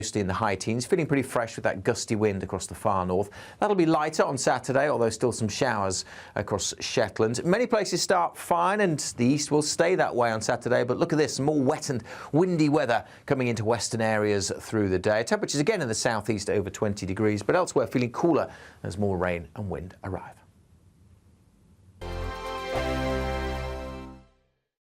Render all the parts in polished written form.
Mostly in the high teens, feeling pretty fresh with that gusty wind across the far north. That'll be lighter on Saturday, although still some showers across Shetland. Many places start fine and the east will stay that way on Saturday, but look at this, some more wet and windy weather coming into western areas through the day. Temperatures again in the southeast over 20 degrees, but elsewhere feeling cooler as more rain and wind arrive.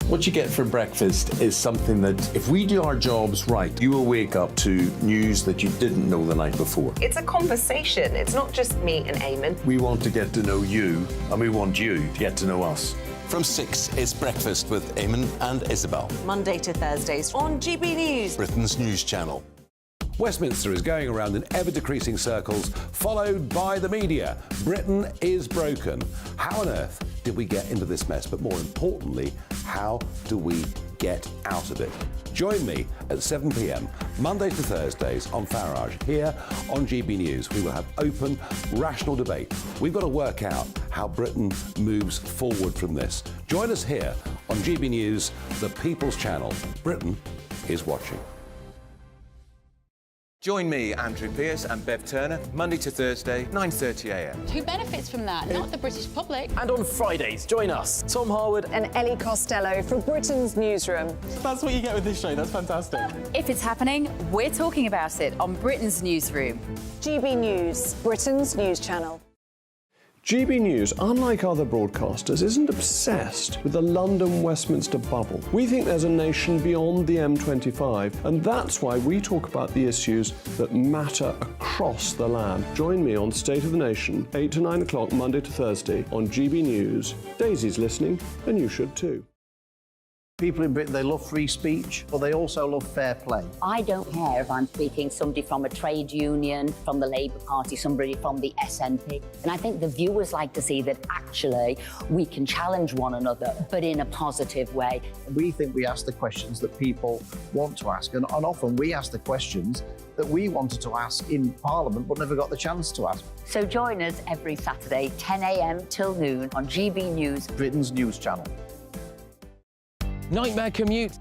What you get for breakfast is something that, if we do our jobs right, you will wake up to news that you didn't know the night before. It's a conversation. It's not just me and Eamon. We want to get to know you, and we want you to get to know us. From 6, it's Breakfast with Eamon and Isabel. Monday to Thursdays on GB News, Britain's news channel. Westminster is going around in ever-decreasing circles, followed by the media. Britain is broken. How on earth did we get into this mess? But more importantly, how do we get out of it? Join me at 7 p.m, Monday to Thursdays on Farage, here on GB News. We will have open, rational debate. We've got to work out how Britain moves forward from this. Join us here on GB News, the People's Channel. Britain is watching. Join me, Andrew Pearce and Bev Turner, Monday to Thursday, 9:30 a.m. Who benefits from that? Not the British public. And on Fridays, join us, Tom Harwood and Ellie Costello from Britain's Newsroom. That's what you get with this show. That's fantastic. If it's happening, we're talking about it on Britain's Newsroom. GB News, Britain's news channel. GB News, unlike other broadcasters, isn't obsessed with the London-Westminster bubble. We think there's a nation beyond the M25, and that's why we talk about the issues that matter across the land. Join me on State of the Nation, 8 to 9 o'clock, Monday to Thursday, on GB News. Daisy's listening, and you should too. People in Britain, they love free speech, but they also love fair play. I don't care if I'm speaking somebody from a trade union, from the Labour Party, somebody from the SNP. And I think the viewers like to see that actually we can challenge one another, but in a positive way. We think we ask the questions that people want to ask, and often we ask the questions that we wanted to ask in Parliament but never got the chance to ask. So join us every Saturday, 10 a.m. till noon on GB News, Britain's news channel. Nightmare commute?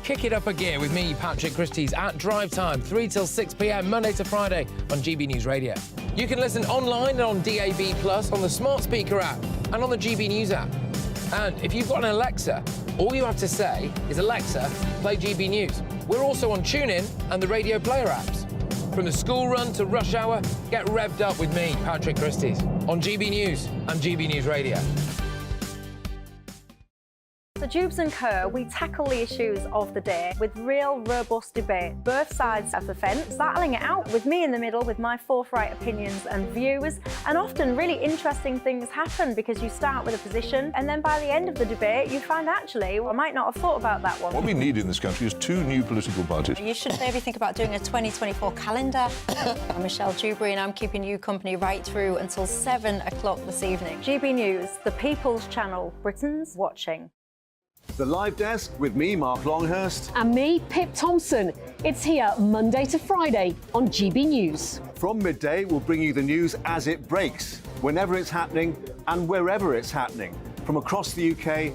Kick it up a gear with me, Patrick Christie's, at drive time, 3 till 6 p.m, Monday to Friday on GB News Radio. You can listen online and on DAB+, on the smart speaker app and on the GB News app. And if you've got an Alexa, all you have to say is, Alexa, play GB News. We're also on TuneIn and the Radio Player apps. From the school run to rush hour, get revved up with me, Patrick Christie's, on GB News and GB News Radio. So Dewbs and Co, we tackle the issues of the day with real robust debate, both sides of the fence, battling it out with me in the middle with my forthright opinions and views. And often really interesting things happen because you start with a position and then by the end of the debate you find actually, well, I might not have thought about that one. What we need in this country is 2 new political parties. You should maybe think about doing a 2024 calendar. I'm Michelle Dewberry and I'm keeping you company right through until 7 o'clock this evening. GB News, the People's Channel, Britain's watching. The Live Desk with me, Mark Longhurst. And me, Pip Thompson. It's here Monday to Friday on GB News. From midday, we'll bring you the news as it breaks, whenever it's happening and wherever it's happening, from across the UK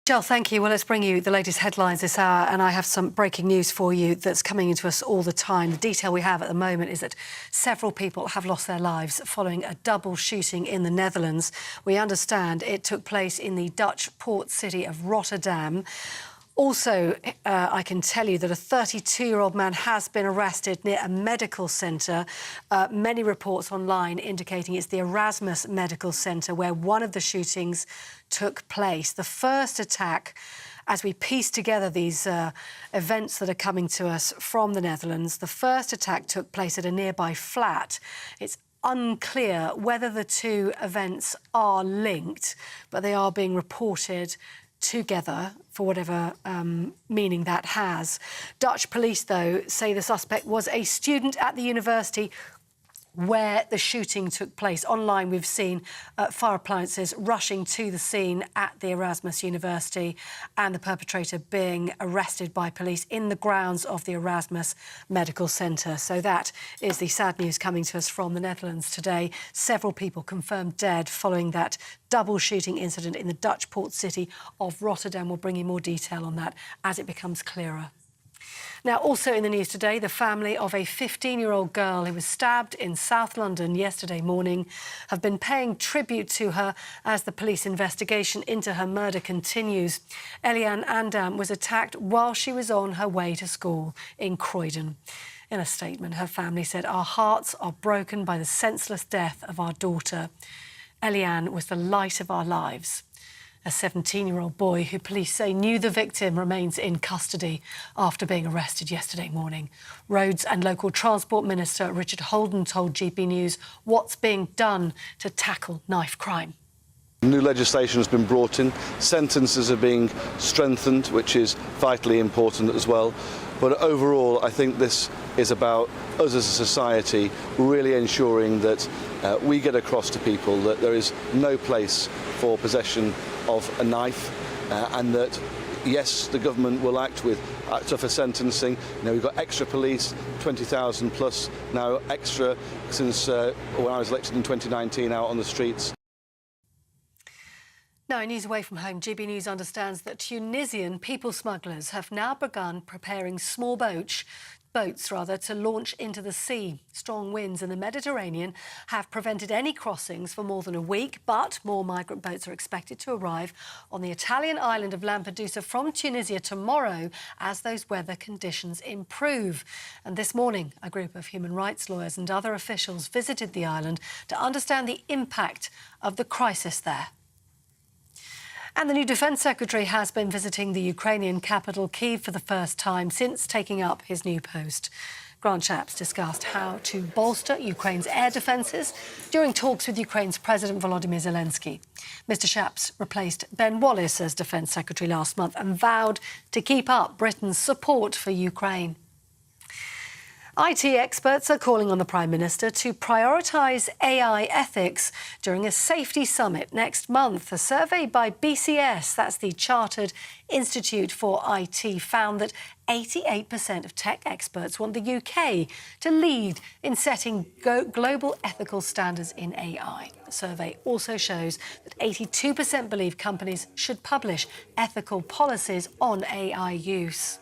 Jill, thank you. Well, let's bring you the latest headlines this hour, and I have some breaking news for you that's coming into us all the time. The detail we have at the moment is that several people have lost their lives following a double shooting in the Netherlands. We understand it took place in the Dutch port city of Rotterdam. Also, I can tell you that a 32-year-old man has been arrested near a medical centre. Many reports online indicating it's the Erasmus Medical Centre where one of the shootings took place. The first attack, as we piece together these events that are coming to us from the Netherlands, the first attack took place at a nearby flat. It's unclear whether the two events are linked, but they are being reported together, for whatever meaning that has. Dutch police, though, say the suspect was a student at the university where the shooting took place. Online, we've seen fire appliances rushing to the scene at the Erasmus University and the perpetrator being arrested by police in the grounds of the Erasmus Medical Centre. So that is the sad news coming to us from the Netherlands today. Several people confirmed dead following that double shooting incident in the Dutch port city of Rotterdam. We'll bring you more detail on that as it becomes clearer. Now, also in the news today, the family of a 15-year-old girl who was stabbed in South London yesterday morning have been paying tribute to her as the police investigation into her murder continues. Eliane Andam was attacked while she was on her way to school in Croydon. In a statement, her family said, "Our hearts are broken by the senseless death of our daughter. Eliane was the light of our lives." A 17-year-old boy who police say knew the victim remains in custody after being arrested yesterday morning. Roads and Local Transport Minister Richard Holden told GB News what's being done to tackle knife crime. New legislation has been brought in, sentences are being strengthened, which is vitally important as well. But overall, I think this is about us as a society really ensuring that we get across to people that there is no place for possession of a knife and that, yes, the government will act with tougher sentencing. You know, we've got extra police, 20,000 plus, now extra since when I was elected in 2019 out on the streets. Now, in news away from home, GB News understands that Tunisian people smugglers have now begun preparing small boats to launch into the sea. Strong winds in the Mediterranean have prevented any crossings for more than a week, but more migrant boats are expected to arrive on the Italian island of Lampedusa from Tunisia tomorrow as those weather conditions improve. And this morning, a group of human rights lawyers and other officials visited the island to understand the impact of the crisis there. And the new Defence Secretary has been visiting the Ukrainian capital, Kyiv, for the first time since taking up his new post. Grant Shapps discussed how to bolster Ukraine's air defences during talks with Ukraine's President Volodymyr Zelensky. Mr Shapps replaced Ben Wallace as Defence Secretary last month and vowed to keep up Britain's support for Ukraine. IT experts are calling on the Prime Minister to prioritise AI ethics during a safety summit next month. A survey by BCS, that's the Chartered Institute for IT, found that 88% of tech experts want the UK to lead in setting global ethical standards in AI. The survey also shows that 82% believe companies should publish ethical policies on AI use.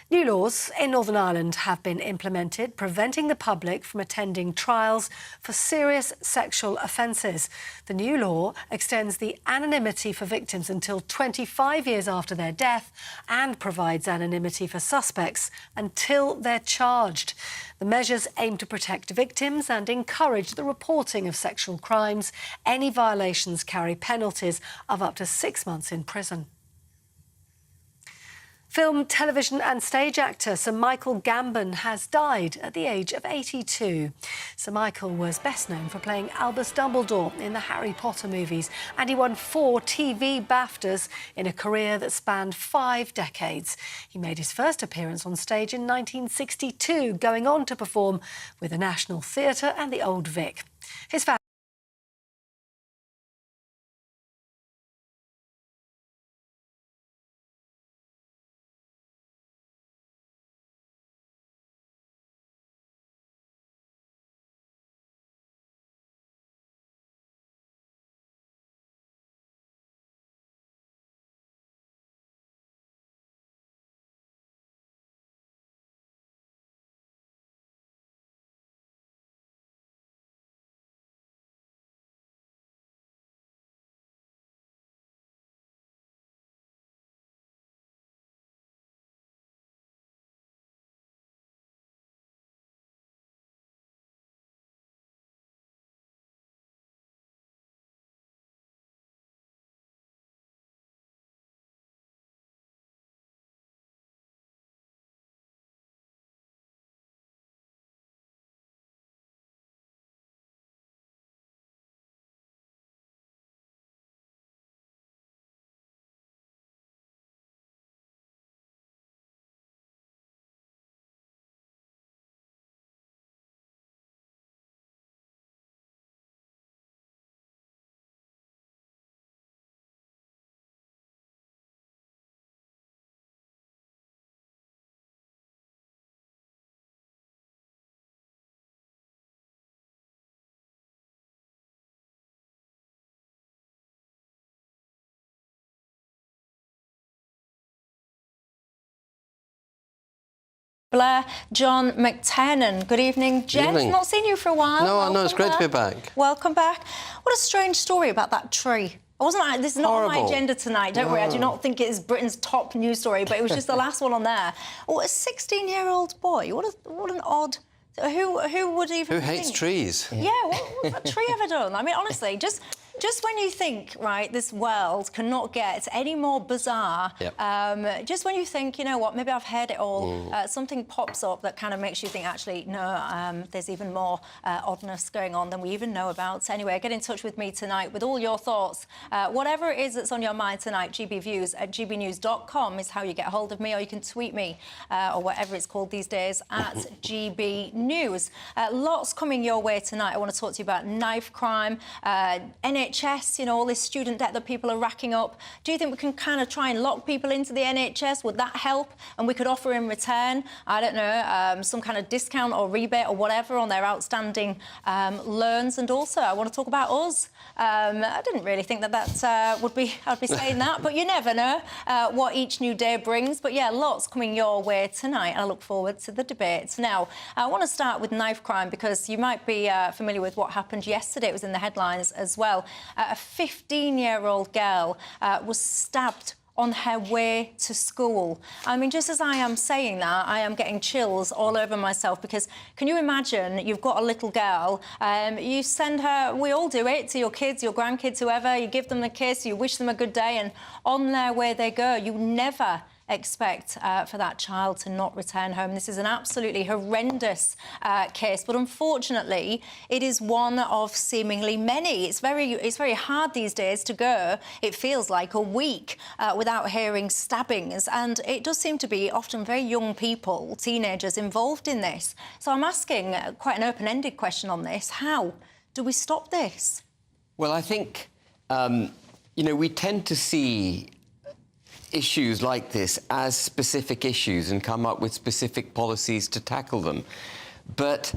New laws in Northern Ireland have been implemented, preventing the public from attending trials for serious sexual offences. The new law extends the anonymity for victims until 25 years after their death and provides anonymity for suspects until they're charged. The measures aim to protect victims and encourage the reporting of sexual crimes. Any violations carry penalties of up to 6 months in prison. Film, television and stage actor Sir Michael Gambon has died at the age of 82. Sir Michael was best known for playing Albus Dumbledore in the Harry Potter movies, and he won 4 TV BAFTAs in a career that spanned 5 decades. He made his first appearance on stage in 1962, going on to perform with the National Theatre and the Old Vic. His family Blair, John McTernan. Good evening, Jess. Evening. Not seen you for a while. No, I know, it's great to be back. back. Welcome back. What a strange story about that tree. This is not on my agenda tonight. Don't worry, I do not think it is Britain's top news story, but it was just the last one on there. Oh, a 16-year-old boy. What an odd... Who would even Who hates trees? Yeah, what's that tree ever done? I mean, honestly, just when you think, right, this world cannot get any more bizarre, just when you think, you know what, maybe I've heard it all, something pops up that kind of makes you think, actually, no, there's even more oddness going on than we even know about. So anyway, get in touch with me tonight with all your thoughts. Whatever it is that's on your mind tonight, gbviews@gbnews.com is how you get hold of me, or you can tweet me, or whatever it's called these days, at GBNews. Lots coming your way tonight. I want to talk to you about knife crime, NHS, you know, all this student debt that people are racking up. Do you think we can kind of try and lock people into the NHS? Would that help? And we could offer in return, I don't know, some kind of discount or rebate or whatever on their outstanding loans. And also, I want to talk about us. I didn't really think that I'd be saying that, but you never know what each new day brings. But yeah, lots coming your way tonight. I look forward to the debates. Now, I want to start with knife crime because you might be familiar with what happened yesterday. It was in the headlines as well. A 15-year-old girl was stabbed on her way to school. I mean, just as I am saying that, I am getting chills all over myself because can you imagine you've got a little girl, you send her, we all do it, to your kids, your grandkids, whoever, you give them a kiss, you wish them a good day, and on their way they go. You never expect for that child to not return home. This is an absolutely horrendous case, but unfortunately, it is one of seemingly many. It's very hard these days to go, it feels like, a week without hearing stabbings, and it does seem to be often very young people, teenagers, involved in this. So I'm asking quite an open-ended question on this. How do we stop this? Well, I think, you know, we tend to see issues like this as specific issues and come up with specific policies to tackle them. But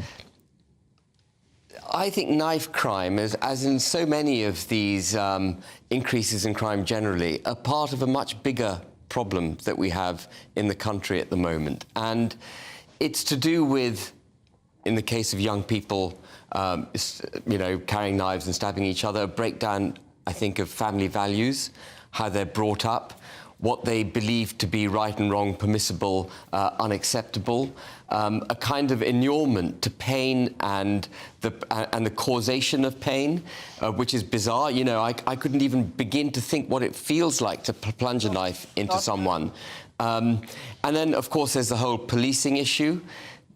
I think knife crime, as in so many of these increases in crime generally, are part of a much bigger problem that we have in the country at the moment. And it's to do with, in the case of young people, you know, carrying knives and stabbing each other, a breakdown, I think, of family values, how they're brought up, what they believe to be right and wrong, permissible, unacceptable, a kind of inurement to pain and the causation of pain, which is bizarre. You know, I couldn't even begin to think what it feels like to plunge a knife into someone. And then, of course, there's the whole policing issue.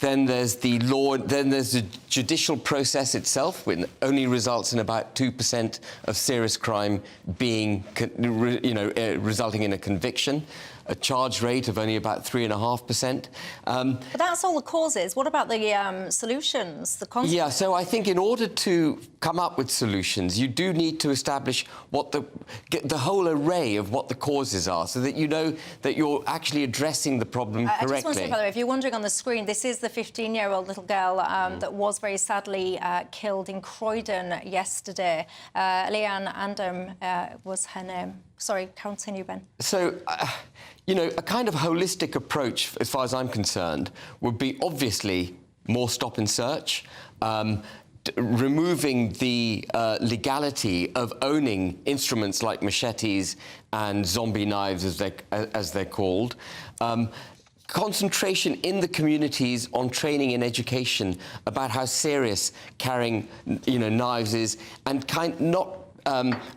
Then there's the law, then there's the judicial process itself, which only results in about 2% of serious crime being, you know, resulting in a conviction. A charge rate of only about 3.5%. But that's all the causes. What about the solutions, the consequences? Yeah, so I think in order to come up with solutions, you do need to establish what the whole array of what the causes are, so that you know that you're actually addressing the problem correctly. I just want to say, by the way, if you're wondering on the screen, this is the 15-year-old little girl that was very sadly killed in Croydon yesterday. Leanne Andam was her name. Sorry, continue, Ben. So, you know, a kind of holistic approach, as far as I'm concerned, would be obviously more stop and search, removing the legality of owning instruments like machetes and zombie knives, as they're called. Concentration in the communities on training and education about how serious carrying, you know, knives is, and not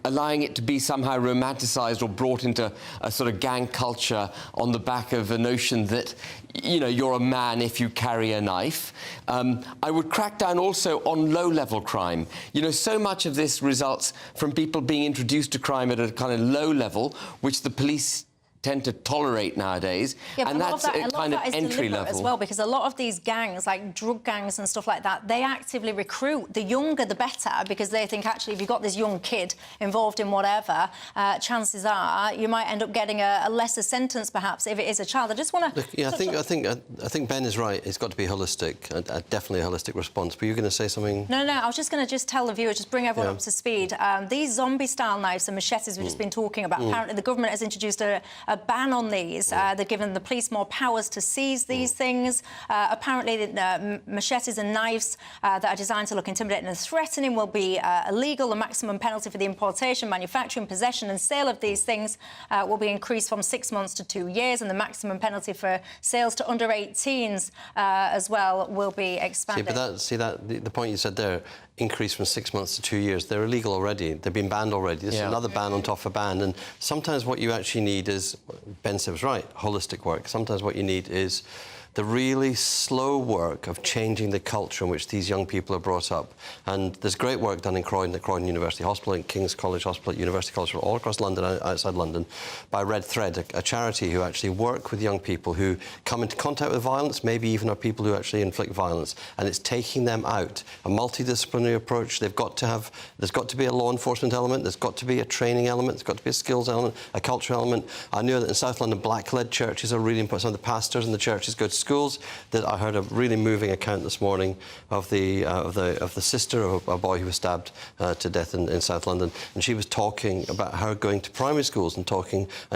allowing it to be somehow romanticised or brought into a sort of gang culture on the back of a notion that, you know, you're a man if you carry a knife. I would crack down also on low-level crime. You know, so much of this results from people being introduced to crime at a kind of low level, which the police tend to tolerate nowadays, and that's a kind of entry level as well, because a lot of these gangs, like drug gangs and stuff like that, they actively recruit. The younger the better, because they think, actually, if you've got this young kid involved in whatever, chances are you might end up getting a lesser sentence, perhaps, if it is a child. I just want to... Yeah, I think Ben is right. It's got to be holistic, definitely a holistic response. But you're going to say something? No, I was just going to tell the viewers, just bring everyone up to speed. These zombie-style knives and machetes we've just been talking about, apparently the government has introduced a ban on these. They're giving the police more powers to seize these things. Apparently, machetes and knives that are designed to look intimidating and threatening will be illegal. The maximum penalty for the importation, manufacturing, possession and sale of these things will be increased from 6 months to 2 years, and the maximum penalty for sales to under 18s as well will be expanded. The point you said there, increase from 6 months to 2 years. They're illegal already. They've been banned already. This is another ban on top of a ban. And sometimes what you actually need is, Ben said was right, holistic work. Sometimes what you need is the really slow work of changing the culture in which these young people are brought up. And there's great work done in Croydon, at Croydon University Hospital, in King's College Hospital, at University College, all across London, outside London, by Red Thread, a charity who actually work with young people who come into contact with violence, maybe even are people who actually inflict violence, and it's taking them out. A multidisciplinary approach. There's got to be a law enforcement element, there's got to be a training element, there's got to be a skills element, a cultural element. I know that in South London, black-led churches are really important. Some of the pastors in the churches go to schools. That I heard a really moving account this morning of the sister of a boy who was stabbed to death in South London, and she was talking about her going to primary schools and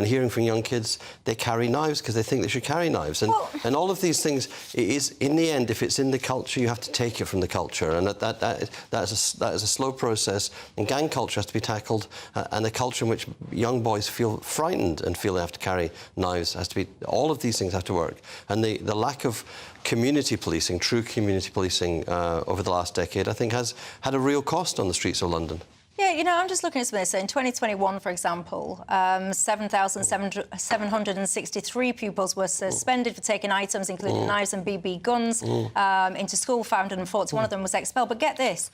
hearing from young kids they carry knives because they think they should carry knives, and all of these things. It is, in the end, if it's in the culture, you have to take it from the culture, and that is a slow process. And gang culture has to be tackled, and a culture in which young boys feel frightened and feel they have to carry knives has to be. All of these things have to work, and the lack of community policing, true community policing over the last decade, I think has had a real cost on the streets of London. Yeah, you know, I'm just looking at this. In 2021, for example, 7,763 pupils were suspended for taking items, including knives and BB guns, into school. 541 of them was expelled. But get this.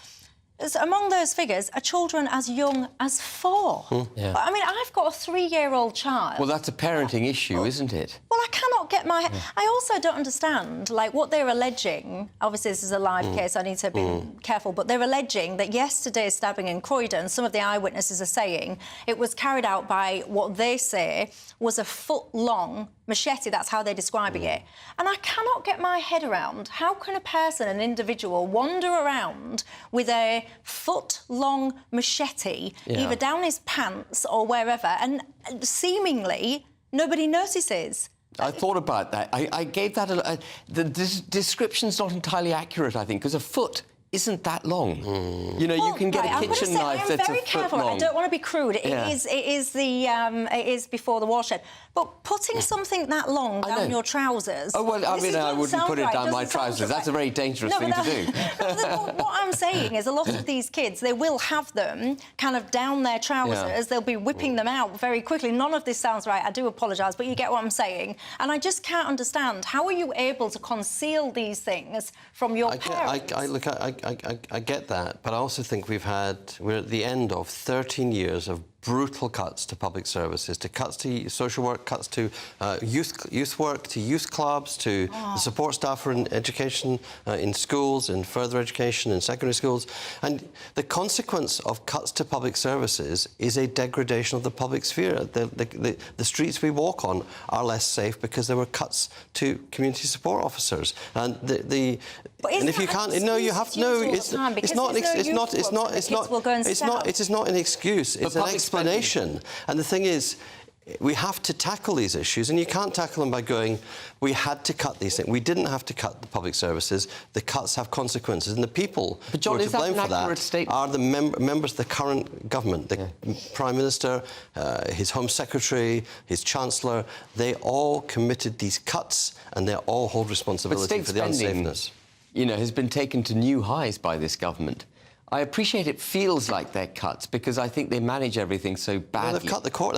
Among those figures are children as young as 4. I mean, I've got a 3-year-old child. Well, that's a parenting issue, isn't it? Well, I cannot get my... I also don't understand, like, what they're alleging. Obviously, this is a live case, I need to be careful, but they're alleging that yesterday's stabbing in Croydon, some of the eyewitnesses are saying, it was carried out by what they say was a foot-long machete. That's how they're describing it. And I cannot get my head around how can a person, an individual, wander around with a foot-long machete, either down his pants or wherever, and seemingly nobody notices. I thought about that. I gave that the description's not entirely accurate, I think, because a foot isn't that long. You know, you can get a kitchen knife that's a foot long. I don't want to be crude. It is before the watershed. But putting something that long down your trousers... Oh, well, I mean, I wouldn't put it down my trousers. That's a very dangerous thing to do. What I'm saying is a lot of these kids, they will have them kind of down their trousers. They'll be whipping them out very quickly. None of this sounds right. I do apologise, but you get what I'm saying. And I just can't understand. How are you able to conceal these things from your parents? I get that, but I also think we're at the end of 13 years of brutal cuts to public services, to cuts to social work, cuts to youth work, to youth clubs, to the support staff for education in schools, in further education, in secondary schools. And the consequence of cuts to public services is a degradation of the public sphere. The streets we walk on are less safe because there were cuts to community support officers. And if you can't, no, you have no. It is not an excuse. It's an explanation. And the thing is, we have to tackle these issues, and you can't tackle them by going, we had to cut these things. We didn't have to cut the public services. The cuts have consequences, and the people who are to blame for that are the members of the current government, the Prime Minister, his Home Secretary, his Chancellor. They all committed these cuts, and they all hold responsibility for the unsafeness. You know, has been taken to new highs by this government. I appreciate it feels like they're cuts because I think they manage everything so badly. Well, they've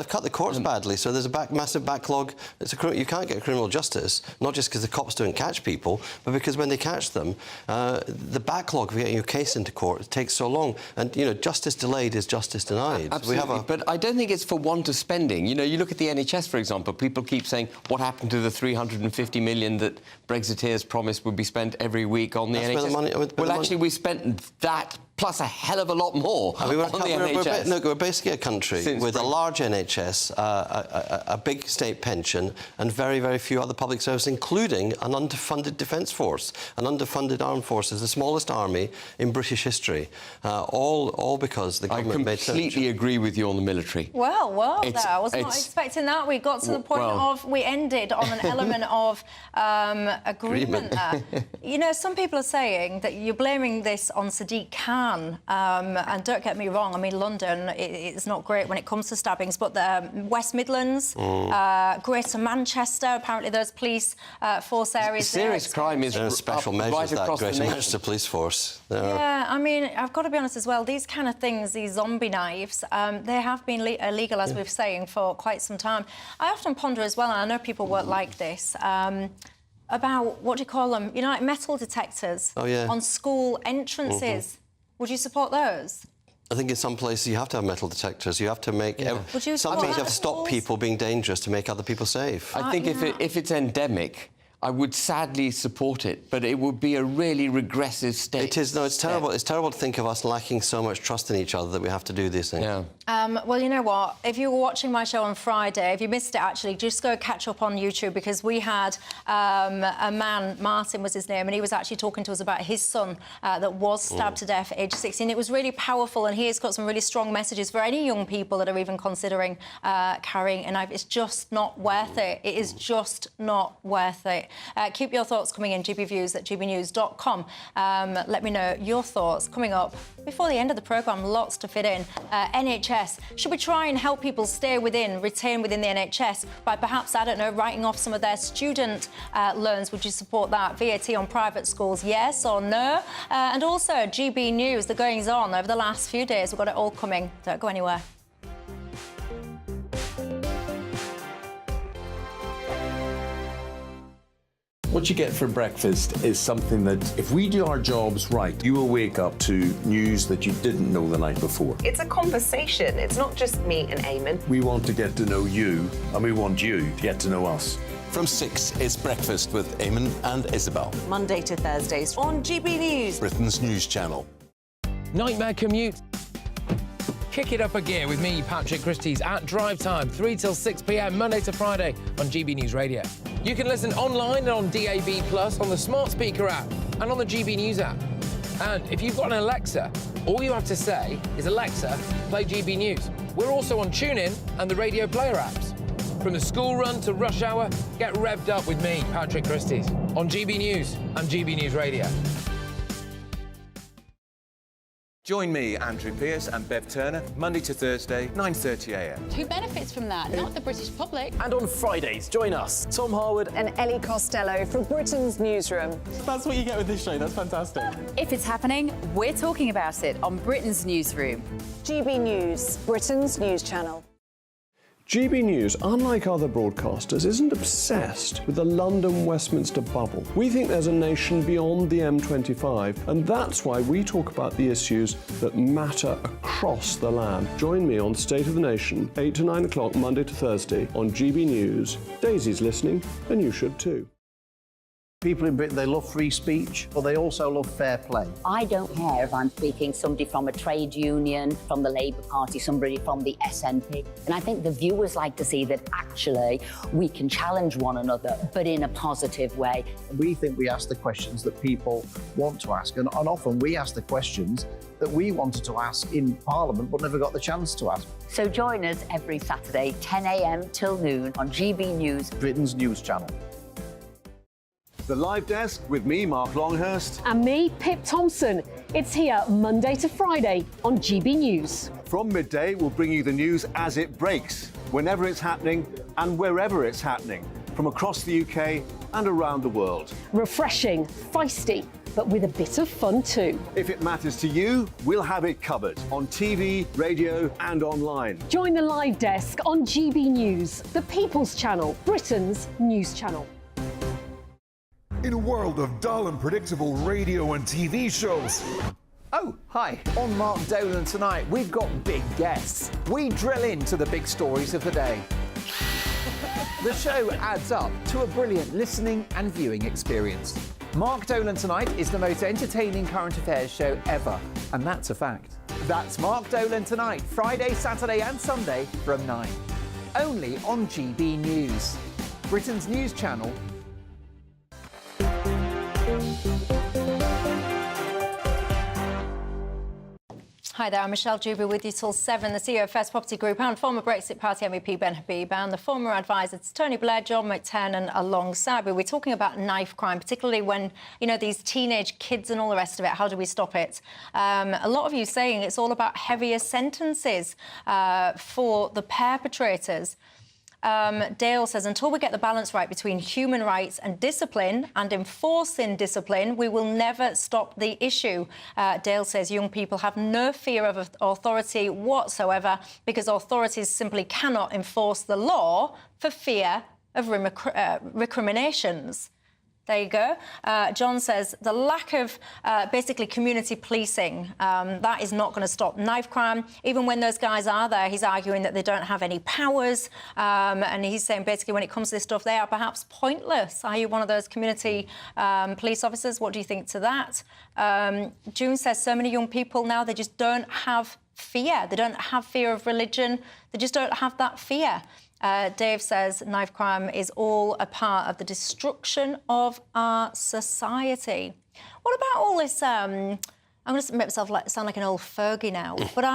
cut the courts badly, so there's a massive backlog. You can't get criminal justice, not just because the cops don't catch people, but because when they catch them, the backlog of getting your case into court takes so long. And, you know, justice delayed is justice denied. Absolutely, but I don't think it's for want of spending. You know, you look at the NHS, for example, people keep saying, what happened to the 350 million that Brexiteers promised would be spent every week on the NHS? Well, actually, we spent that plus a hell of a lot more on the NHS. We're basically a country with a large NHS, a big state pension, and very, very few other public services, including an underfunded defence force, an underfunded armed forces, the smallest army in British history. All because the government made sense. I completely agree with you on the military. Well, I was not expecting that. We got to the point of we ended on an element of agreement there. You know, some people are saying that you're blaming this on Sadiq Khan. And don't get me wrong, I mean, London, it's not great when it comes to stabbings, but the West Midlands, Greater Manchester, apparently those police force areas. Serious crime is special measures that Greater Manchester Police Force. Yeah, I mean, I've got to be honest as well, these kind of things, these zombie knives, they have been illegal, as we're saying, for quite some time. I often ponder as well, and I know people won't like this, about, what do you call them? You know, like metal detectors on school entrances. Would you support those? I think in some places you have to have metal detectors. You have to make... Sometimes you have to stop people being dangerous to make other people safe. I think if it's endemic, I would sadly support it, but it would be a really regressive state. It is. No, it's terrible. It's terrible to think of us lacking so much trust in each other that we have to do these things. Yeah. Well, you know what? If you were watching my show on Friday, if you missed it, actually, just go catch up on YouTube, because we had a man, Martin was his name, and he was actually talking to us about his son that was stabbed to death at age 16. It was really powerful, and he has got some really strong messages for any young people that are even considering carrying a knife. It's just not worth it. It is just not worth it. Keep your thoughts coming in, gbviews@gbnews.com. Let me know your thoughts coming up before the end of the programme. Lots to fit in. NHS. Should we try and help people retain within the NHS by perhaps, I don't know, writing off some of their student loans? Would you support that? VAT on private schools, yes or no? And also, GB News, the goings on over the last few days. We've got it all coming. Don't go anywhere. What you get for breakfast is something that, if we do our jobs right, you will wake up to news that you didn't know the night before. It's a conversation. It's not just me and Eamon. We want to get to know you, and we want you to get to know us. From 6, it's Breakfast with Eamon and Isabel. Monday to Thursdays on GB News. Britain's news channel. Nightmare commute. Kick it up a gear with me, Patrick Christie's, at Drive Time, 3 till 6 p.m, Monday to Friday on GB News Radio. You can listen online and on DAB+, on the smart speaker app and on the GB News app. And if you've got an Alexa, all you have to say is, Alexa, play GB News. We're also on TuneIn and the Radio Player apps. From the school run to rush hour, get revved up with me, Patrick Christie's, on GB News and GB News Radio. Join me, Andrew Pearce and Bev Turner, Monday to Thursday, 9:30 a.m. Who benefits from that? Not the British public. And on Fridays, join us, Tom Harwood and Ellie Costello from Britain's Newsroom. That's what you get with this show. That's fantastic. If it's happening, we're talking about it on Britain's Newsroom. GB News, Britain's news channel. GB News, unlike other broadcasters, isn't obsessed with the London-Westminster bubble. We think there's a nation beyond the M25, and that's why we talk about the issues that matter across the land. Join me on State of the Nation, 8 to 9 o'clock, Monday to Thursday, on GB News. Daisy's listening, and you should too. People in Britain, they love free speech, but they also love fair play. I don't care if I'm speaking somebody from a trade union, from the Labour Party, somebody from the SNP. And I think the viewers like to see that actually we can challenge one another, but in a positive way. We think we ask the questions that people want to ask, and often we ask the questions that we wanted to ask in Parliament but never got the chance to ask. So join us every Saturday, 10 a.m. till noon on GB News, Britain's news channel. The Live Desk with me, Mark Longhurst. And me, Pip Thompson. It's here Monday to Friday on GB News. From midday, we'll bring you the news as it breaks, whenever it's happening and wherever it's happening, from across the UK and around the world. Refreshing, feisty, but with a bit of fun too. If it matters to you, we'll have it covered on TV, radio and online. Join the Live Desk on GB News, the People's Channel, Britain's news channel. In a world of dull and predictable radio and TV shows. Oh, hi. On Mark Dolan tonight, we've got big guests. We drill into the big stories of the day. The show adds up to a brilliant listening and viewing experience. Mark Dolan Tonight is the most entertaining current affairs show ever. And that's a fact. That's Mark Dolan tonight, Friday, Saturday and Sunday from 9. Only on GB News, Britain's news channel. Hi there, I'm Michelle Dewberry with you till 7. The CEO of First Property Group and former Brexit Party MEP Ben Habib and the former advisor to Tony Blair, John McTernan, alongside me. We're talking about knife crime, particularly when, you know, these teenage kids and all the rest of it. How do we stop it? A lot of you saying it's all about heavier sentences for the perpetrators. Dale says, until we get the balance right between human rights and discipline and enforcing discipline, we will never stop the issue. Dale says young people have no fear of authority whatsoever because authorities simply cannot enforce the law for fear of recriminations. There you go. John says the lack of basically community policing, that is not going to stop knife crime. Even when those guys are there, he's arguing that they don't have any powers. And he's saying basically when it comes to this stuff, they are perhaps pointless. Are you one of those community police officers? What do you think to that? June says so many young people now, they just don't have fear. They don't have fear of religion. They just don't have that fear. Dave says knife crime is all a part of the destruction of our society. What about all this... I'm going to make myself sound like an old Fergie now. But,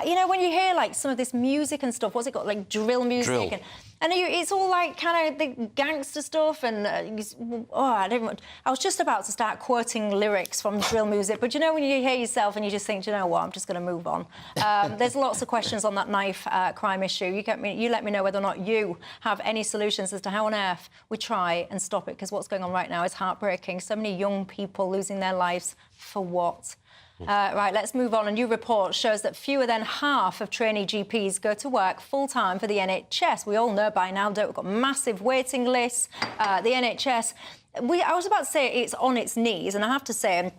you know, when you hear, like, some of this music and stuff, what's it got, like, drill music? And it's all, like, kind of the gangster stuff and... I was just about to start quoting lyrics from drill music, but, you know, when you hear yourself and you just think, you know what, I'm just going to move on. There's lots of questions on that knife crime issue. You let me know whether or not you have any solutions as to how on earth we try and stop it, because what's going on right now is heartbreaking. So many young people losing their lives for what? Right, let's move on. A new report shows that fewer than half of trainee GPs go to work full-time for the NHS. We all know by now, we've got massive waiting lists. The NHS, I was about to say it's on its knees, and I have to say,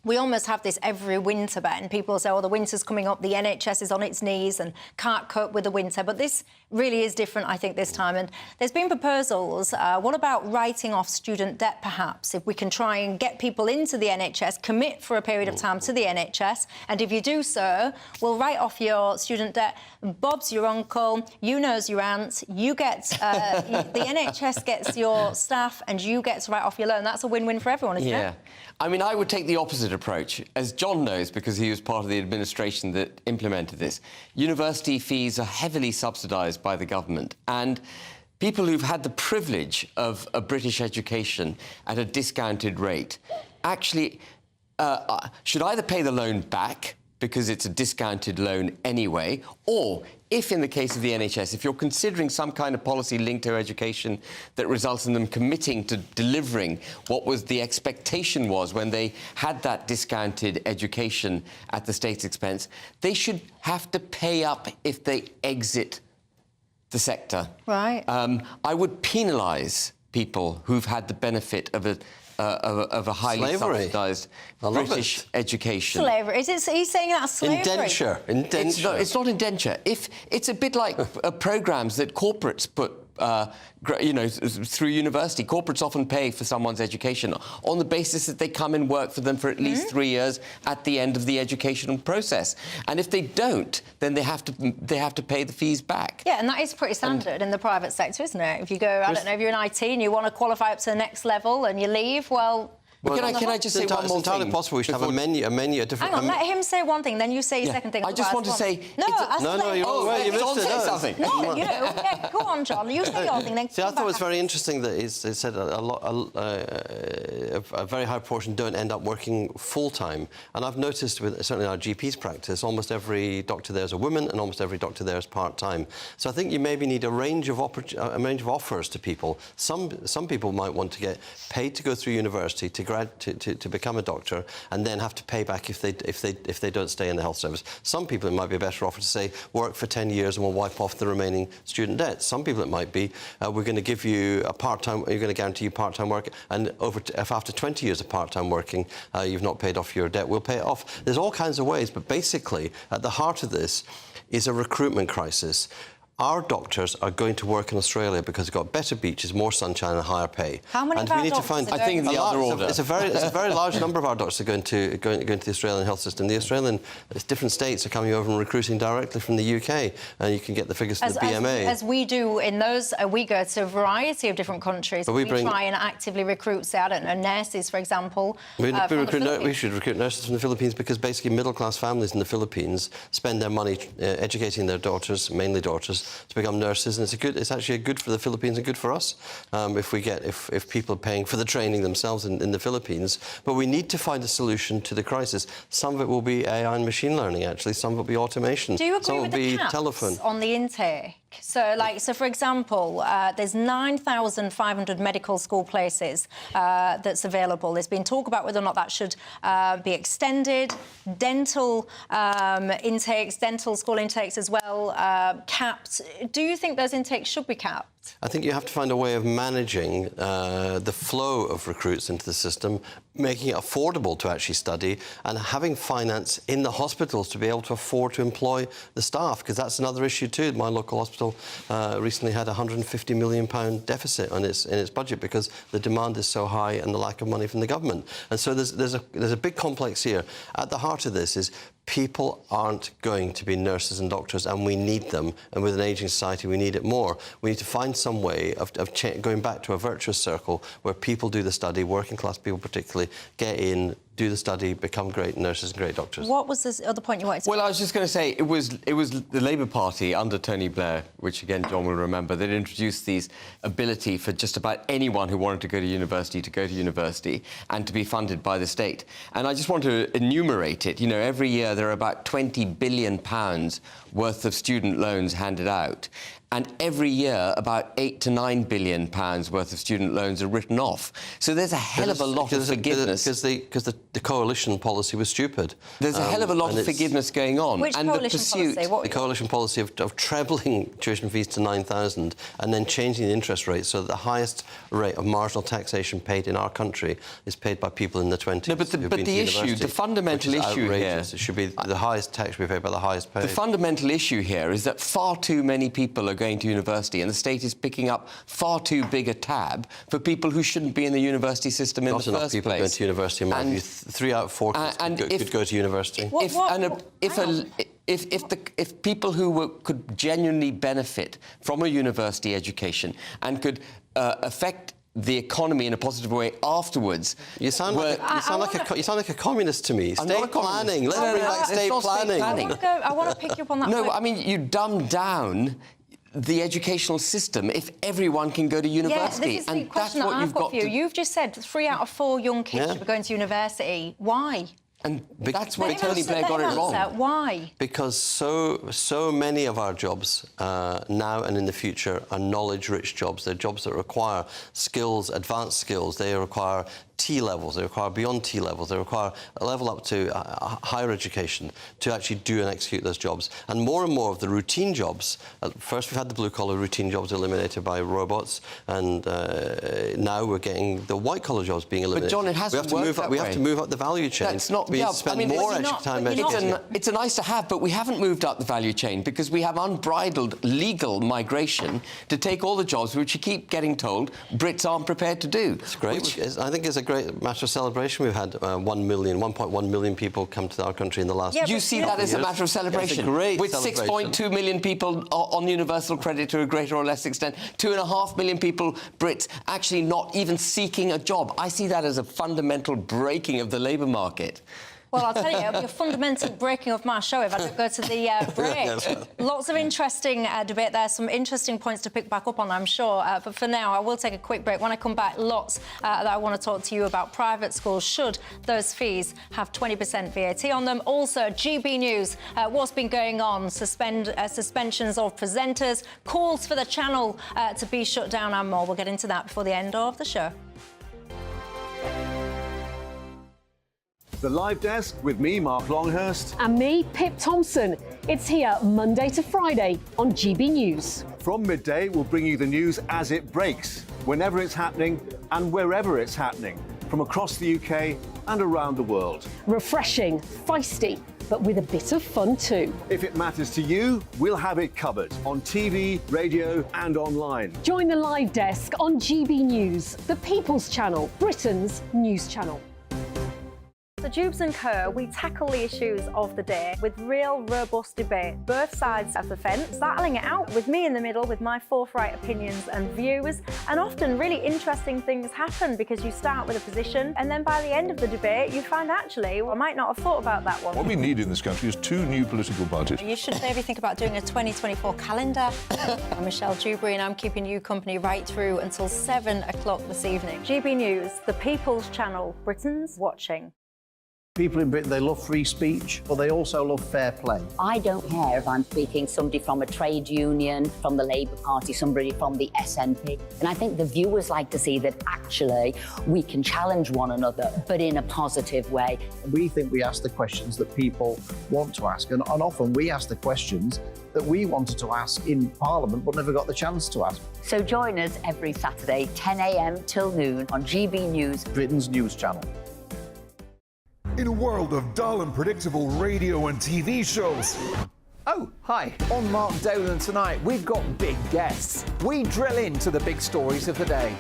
we almost have this every winter, Ben. People say, oh, the winter's coming up, the NHS is on its knees and can't cope with the winter. But this really is different, I think, this time. And there's been proposals. What about writing off student debt, perhaps? If we can try and get people into the NHS, commit for a period of time to the NHS, and if you do so, we'll write off your student debt. Bob's your uncle, you knows your aunt, you get... the NHS gets your staff and you get to write off your loan. That's a win-win for everyone, isn't it? I mean, I would take the opposite approach. As John knows, because he was part of the administration that implemented this, university fees are heavily subsidised by the government, and people who've had the privilege of a British education at a discounted rate actually should either pay the loan back because it's a discounted loan anyway, or if in the case of the NHS, if you're considering some kind of policy linked to education that results in them committing to delivering what was the expectation was when they had that discounted education at the state's expense, they should have to pay up if they exit the sector. Right. I would penalise people who've had the benefit of a highly subsidised British education. Slavery. He's saying that's slavery? Indenture. It's not indenture. If it's a bit like programmes that corporates put, you know, through university. Corporates often pay for someone's education on the basis that they come and work for them for at least 3 years at the end of the educational process. And if they don't, then they have to pay the fees back. Yeah, and that is pretty standard in the private sector, isn't it? If you go, I don't know, if you're in IT and you want to qualify up to the next level and you leave, well... Can I just say one more thing? It's entirely possible we should have a menu of different... Hang on, let him say one thing, then you say your second thing. I just want to say... No, you missed it. Something. No, you know, yeah, go on, John. You say your thing, then... See, I thought it was very interesting that it said a very high proportion don't end up working full-time. And I've noticed, certainly in our GP's practice, almost every doctor there is a woman and almost every doctor there is part-time. So I think you maybe need a range of offers to people. Some people might want to get paid to go through university, to become a doctor, and then have to pay back if they don't stay in the health service. Some people, it might be a better offer to say, work for 10 years and we'll wipe off the remaining student debt. Some people, it might be, we're going to give you a part-time, you're going to guarantee you part-time work, and if after 20 years of part-time working, you've not paid off your debt, we'll pay it off. There's all kinds of ways, but basically, at the heart of this is a recruitment crisis. Our doctors are going to work in Australia because they've got better beaches, more sunshine and higher pay. How many and of our we need to doctors find, are I think going the to- other order. It's a very large number of our doctors are going to the Australian health system. The Australian, different states are coming over and recruiting directly from the UK, and you can get the figures from the BMA. As we do in those, we go to a variety of different countries. But We we bring- try and actively recruit, say, I don't know, nurses, for example. We we should recruit nurses from the Philippines because basically middle-class families in the Philippines spend their money educating their daughters, mainly daughters, to become nurses, and it's actually good for the Philippines and good for us if people are paying for the training themselves in the Philippines. But we need to find a solution to the crisis. Some of it will be AI and machine learning, actually. Some of it will be automation. Do you agree Some with will the be caps telephone. on the intake? So, for example, there's 9,500 medical school places that's available. There's been talk about whether or not that should be extended. Dental intakes, dental school intakes as well, capped. Do you think those intakes should be capped? I think you have to find a way of managing the flow of recruits into the system, making it affordable to actually study, and having finance in the hospitals to be able to afford to employ the staff, because that's another issue too. My local hospital recently had a £150 million deficit in its budget because the demand is so high and the lack of money from the government. And so there's a big complex here. At the heart of this is people aren't going to be nurses and doctors, and we need them. And with an ageing society, we need it more. We need to find some way of going back to a virtuous circle where people do the study, working class people particularly, get in, do the study, become great nurses and great doctors. What was this other point you wanted to Well, I was just going to say, it was the Labour Party under Tony Blair, which again John will remember, that introduced these ability for just about anyone who wanted to go to university and to be funded by the state. And I just want to enumerate it. You know, every year there are about £20 billion worth of student loans handed out. And every year, about £8 to £9 billion worth of student loans are written off. So there's a hell of a lot of forgiveness. Because the coalition policy was stupid. There's a hell of a lot of forgiveness going on. Which and coalition policy? The coalition policy of trebling tuition fees to 9,000 and then changing the interest rate so that the highest rate of marginal taxation paid in our country is paid by people in the 20s. No, but the issue, the fundamental issue here... It should be the highest tax should be paid by the highest paid. The fundamental issue here is that far too many people are going to university, and the state is picking up far too big a tab for people who shouldn't be in the university system in the first place. Not enough people going to university, in my view. 3 out of 4 kids could go to university. If people who could genuinely benefit from a university education and could affect the economy in a positive way afterwards. You sound like a communist to me. State planning. Let's bring back state planning. I want to pick you up on that. No, I mean, you dumb down the educational system if everyone can go to university. Yeah, this is the question that I've got for you. You've just said 3 out of 4 young kids should be going to university. Why? And that's where Tony Blair got it wrong. Why? Because so many of our jobs now and in the future are knowledge-rich jobs. They're jobs that require skills, advanced skills. They require T levels, they require beyond T levels, they require a level up to higher education to actually do and execute those jobs. And more of the routine jobs, first we've had the blue-collar routine jobs eliminated by robots, and now we're getting the white-collar jobs being eliminated. But John, it hasn't worked that way. We have to move up the value chain. That's not... We spend more extra time educating. It's a nice to have, but we haven't moved up the value chain because we have unbridled legal migration to take all the jobs which you keep getting told Brits aren't prepared to do. It's great. I think it's a great matter of celebration. We've had 1.1 million people come to our country in the last... You see that as a matter of celebration? It's a great with celebration. 6.2 million people on universal credit to a greater or less extent, 2.5 million people, Brits, actually not even seeking a job. I see that as a fundamental breaking of the labour market. Well, I'll tell you, it'll be a fundamental breaking of my show if I don't go to the break. Lots of interesting debate there, some interesting points to pick back up on, I'm sure. But for now, I will take a quick break. When I come back, lots that I want to talk to you about private schools. Should those fees have 20% VAT on them? Also, GB News, what's been going on? Suspensions of presenters, calls for the channel to be shut down and more. We'll get into that before the end of the show. The Live Desk with me, Mark Longhurst. And me, Pip Thompson. It's here Monday to Friday on GB News. From midday, we'll bring you the news as it breaks, whenever it's happening and wherever it's happening, from across the UK and around the world. Refreshing, feisty, but with a bit of fun too. If it matters to you, we'll have it covered on TV, radio, and online. Join the live desk on GB News, the People's Channel, Britain's news channel. So Dewbs and Co, we tackle the issues of the day with real robust debate, both sides of the fence, battling it out with me in the middle with my forthright opinions and views, and often really interesting things happen because you start with a position and then by the end of the debate you find actually, well, I might not have thought about that one. What we need in this country is 2 new political parties. You should maybe think about doing a 2024 calendar. I'm Michelle Dewberry and I'm keeping you company right through until 7 o'clock this evening. GB News, the People's Channel, Britain's watching. People in Britain, they love free speech, but they also love fair play. I don't care if I'm speaking somebody from a trade union, from the Labour Party, somebody from the SNP. And I think the viewers like to see that actually we can challenge one another, but in a positive way. We think we ask the questions that people want to ask, and often we ask the questions that we wanted to ask in Parliament but never got the chance to ask. So join us every Saturday, 10 a.m. till noon on GB News, Britain's news channel. In a world of dull and predictable radio and TV shows. Oh, hi. On Mark Dolan tonight, we've got big guests. We drill into the big stories of the day.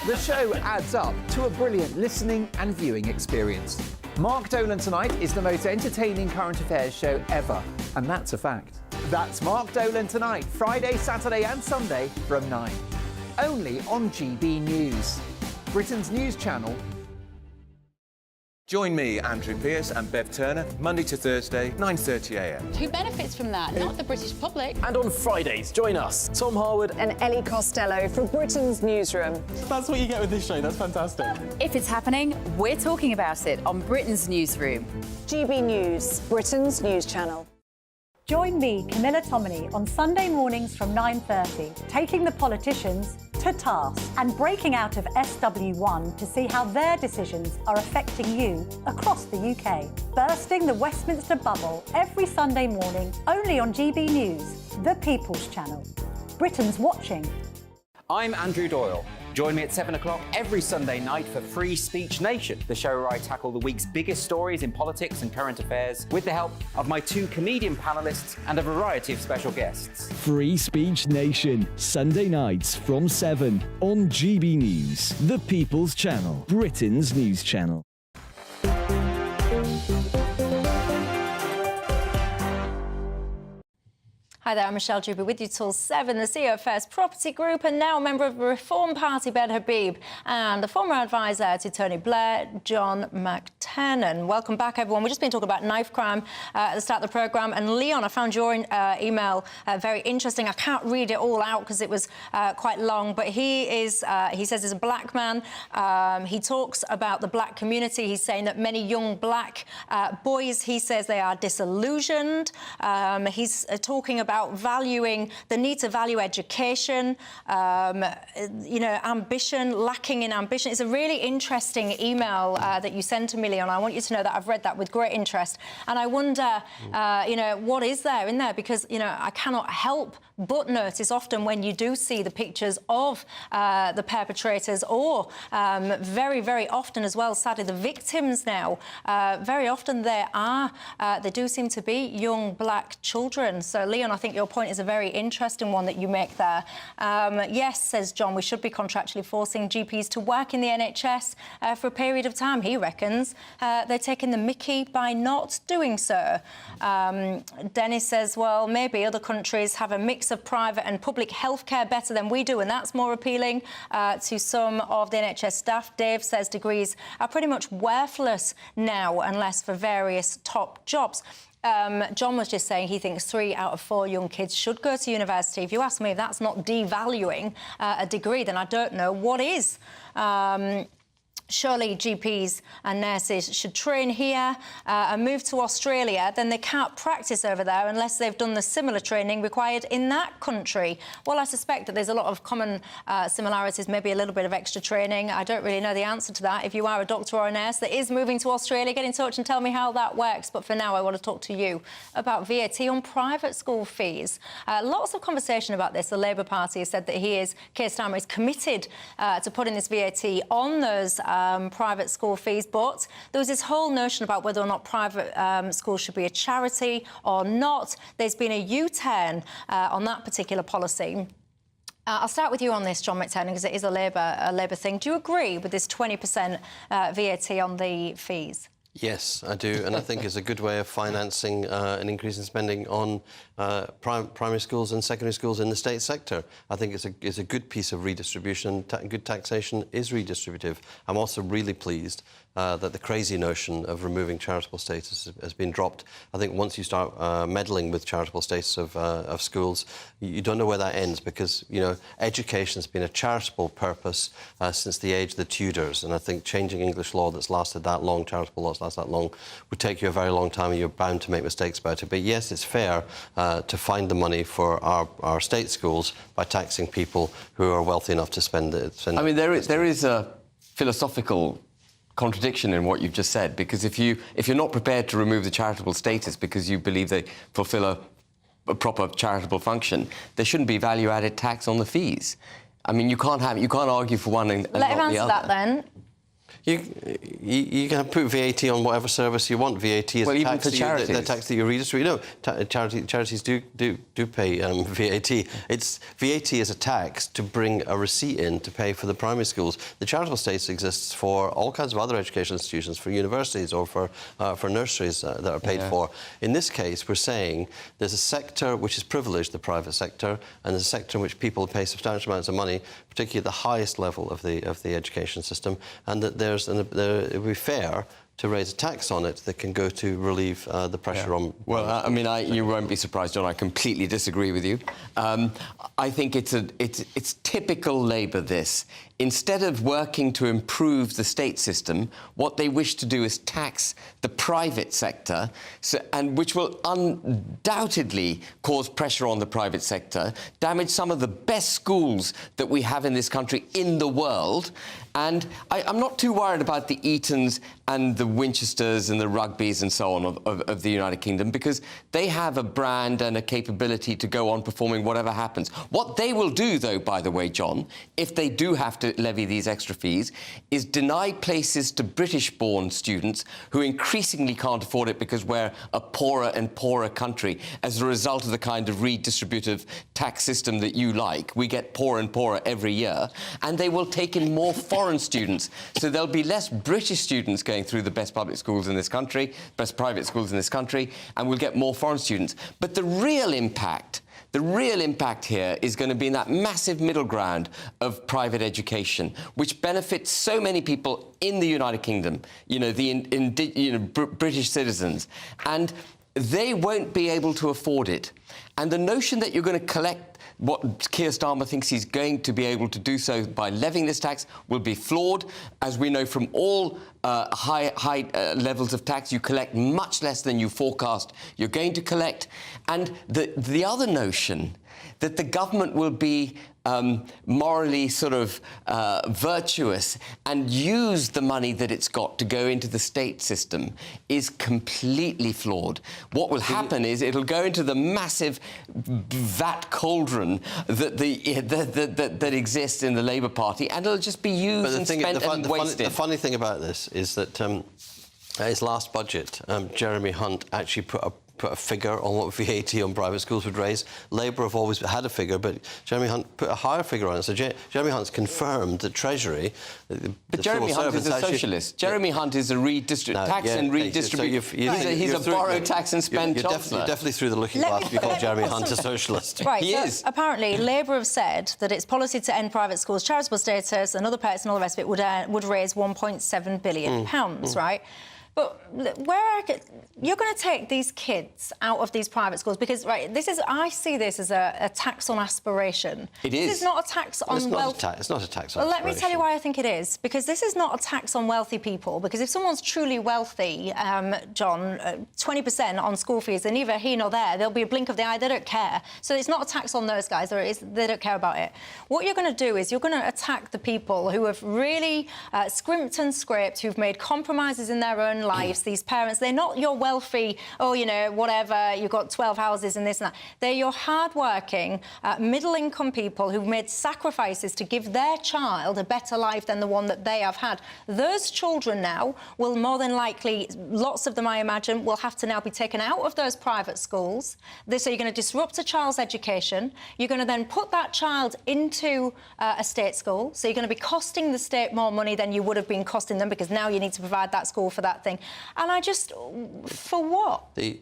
The show adds up to a brilliant listening and viewing experience. Mark Dolan Tonight is the most entertaining current affairs show ever, and that's a fact. That's Mark Dolan Tonight, Friday, Saturday and Sunday from 9. Only on GB News, Britain's news channel. Join me, Andrew Pearce and Bev Turner, Monday to Thursday, 9:30am. Who benefits from that? Not the British public. And on Fridays, join us, Tom Harwood and Ellie Costello from Britain's Newsroom. That's what you get with this show. That's fantastic. If it's happening, we're talking about it on Britain's Newsroom. GB News, Britain's news channel. Join me, Camilla Tominey, on Sunday mornings from 9:30, taking the politicians to task and breaking out of SW1 to see how their decisions are affecting you across the UK. Bursting the Westminster bubble every Sunday morning, only on GB News, the People's Channel. Britain's watching. I'm Andrew Doyle. Join me at 7 o'clock every Sunday night for Free Speech Nation, the show where I tackle the week's biggest stories in politics and current affairs with the help of my 2 comedian panellists and a variety of special guests. Free Speech Nation, Sunday nights from 7 on GB News, the People's Channel, Britain's news channel. Hi there, I'm Michelle Dewberry with you till 7. The CEO of First Property Group and now a member of the Reform Party, Ben Habib, and a former advisor to Tony Blair, John McTernan. Welcome back, everyone. We've just been talking about knife crime at the start of the programme. And Leon, I found your email very interesting. I can't read it all out because it was quite long, but he says he's a black man. He talks about the black community. He's saying that many young black boys, he says they are disillusioned. He's talking about valuing the need to value education, ambition, lacking in ambition. It's a really interesting email that you sent to me, Leon. I want you to know that I've read that with great interest. And I wonder, what is there in there? Because, I cannot help but notice often when you do see the pictures of the perpetrators or very, very often as well, sadly, the victims now, very often they do seem to be young black children. So, Leon, I think your point is a very interesting one that you make there. Yes, says John, we should be contractually forcing GPs to work in the NHS for a period of time. He reckons they're taking the mickey by not doing so. Dennis says, well, maybe other countries have a mix of private and public healthcare better than we do, and that's more appealing to some of the NHS staff. Dave says degrees are pretty much worthless now unless for various top jobs. John was just saying he thinks 3 out of 4 young kids should go to university. If you ask me if that's not devaluing a degree, then I don't know what is. Surely GPs and nurses should train here and move to Australia, then they can't practice over there unless they've done the similar training required in that country. Well, I suspect that there's a lot of common similarities, maybe a little bit of extra training. I don't really know the answer to that. If you are a doctor or a nurse that is moving to Australia, get in touch and tell me how that works. But for now, I want to talk to you about VAT on private school fees. Lots of conversation about this. The Labour Party has said that Keir Starmer is committed to putting this VAT on those private school fees, but there was this whole notion about whether or not private schools should be a charity or not. There's been a U-turn on that particular policy. I'll start with you on this, John McTernan, because it is a Labour thing. Do you agree with this 20% VAT on the fees? Yes, I do, and I think it's a good way of financing an increase in spending on primary schools and secondary schools in the state sector. I think it's a good piece of redistribution. Good taxation is redistributive. I'm also really pleased that the crazy notion of removing charitable status has been dropped. I think once you start meddling with charitable status of schools, you don't know where that ends, because, you know, education has been a charitable purpose since the age of the Tudors, and I think changing English law that's lasted that long, charitable laws last that long, would take you a very long time, and you're bound to make mistakes about it. But yes, it's fair to find the money for our state schools by taxing people who are wealthy enough to spend it. I mean, there is a philosophical contradiction in what you've just said, because if you're not prepared to remove the charitable status because you believe they fulfil a proper charitable function, there shouldn't be value-added tax on the fees. I mean, you can't argue for one and Let not him the answer other. that then. You can put VAT on whatever service you want. VAT is well, a even tax for charities. the tax that you redistribute. No, charities do pay VAT. VAT is a tax to bring a receipt in to pay for the primary schools. The charitable status exists for all kinds of other educational institutions, for universities or for nurseries that are paid for. In this case, we're saying there's a sector which is privileged, the private sector, and there's a sector in which people pay substantial amounts of money, particularly at the highest level of the education system, and that it would be fair to raise a tax on it that can go to relieve the pressure on... Well, I mean, you won't be surprised, John, I completely disagree with you. I think it's typical Labour, this. Instead of working to improve the state system, what they wish to do is tax the private sector, and which will undoubtedly cause pressure on the private sector, damage some of the best schools that we have in this country, in the world. And I'm not too worried about the Etons and the Winchesters and the Rugbys and so on of the United Kingdom, because they have a brand and a capability to go on performing whatever happens. What they will do, though, by the way, John, if they do have to levy these extra fees, is deny places to British-born students who increasingly can't afford it because we're a poorer and poorer country as a result of the kind of redistributive tax system that you like. We get poorer and poorer every year, and they will take in more foreign students. So there'll be less British students going through the best public schools in this country, best private schools in this country, and we'll get more foreign students. But the real impact here is going to be in that massive middle ground of private education, which benefits so many people in the United Kingdom, you know, British citizens, and they won't be able to afford it. And the notion that you're going to collect what Keir Starmer thinks he's going to be able to do so by levying this tax will be flawed. As we know from all high levels of tax, you collect much less than you forecast you're going to collect. And the other notion that the government will be morally sort of virtuous and use the money that it's got to go into the state system is completely flawed. What will happen is it'll go into the massive VAT cauldron that exists in the Labour Party, and it'll just be used and spent and wasted. The funny thing about this is that his last budget, Jeremy Hunt actually put a figure on what VAT on private schools would raise. Labour have always had a figure, but Jeremy Hunt put a higher figure on it. So Jeremy Hunt's confirmed that Treasury... But Jeremy Hunt is a socialist. Jeremy Hunt is a tax and redistribute. He's a borrow, tax and spend chancellor. You're definitely through the looking glass if you call Jeremy Hunt a socialist. Right, He so is. Apparently, Labour have said that its policy to end private schools' charitable status and other perks and all the rest of it would raise £1.7 billion, right? But you're going to take these kids out of these private schools because, right, I see this as a tax on aspiration. It is. This is not a tax on wealth. It's not a tax on Well, aspiration. let me tell you why I think it is. Because this is not a tax on wealthy people. Because if someone's truly wealthy, John, 20% on school fees, and neither he nor there, there'll be a blink of the eye. They don't care. So it's not a tax on those guys. They don't care about it. What you're going to do is you're going to attack the people who have really scrimped and scraped, who've made compromises in their own lives, these parents. They're not your wealthy, oh, you know, whatever, you've got 12 houses and this and that. They're your hard-working, middle-income people who've made sacrifices to give their child a better life than the one that they have had. Those children now will more than likely, lots of them, I imagine, will have to now be taken out of those private schools. So you're going to disrupt a child's education. You're going to then put that child into a state school. So you're going to be costing the state more money than you would have been costing them, because now you need to provide that school for that thing. And I just... for what? The